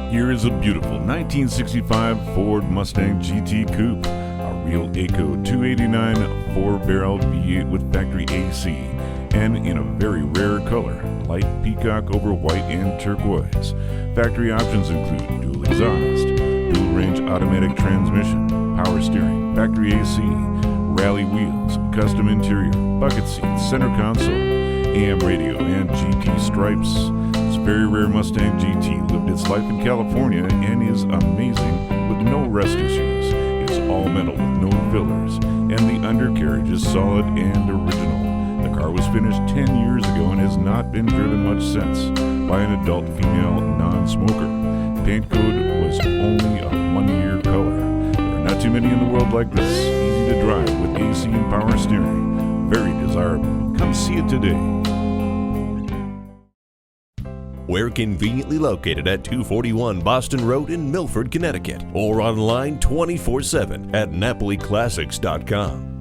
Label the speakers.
Speaker 1: Here is a beautiful 1965 Ford Mustang GT Coupe, a real ACO 289 4-barrel V8 with factory AC, and in a very rare color, light peacock over white and turquoise. Factory options include dual exhaust, dual range automatic transmission, power steering, factory AC, rally wheels, custom interior, bucket seats, center console, AM radio, and GT stripes. This very rare Mustang GT lived its life in California and is amazing with no rust issues. It's all metal with no fillers, and the undercarriage is solid and original. The car was finished 10 years ago and has not been driven much since by an adult female non-smoker. Paint code was only a 1-year color. There are not too many in the world like this. Easy to drive with AC and power steering. Very desirable. Come see it today.
Speaker 2: We're conveniently located at 241 Boston Road in Milford, Connecticut, or online 24/7 at NapoliClassics.com.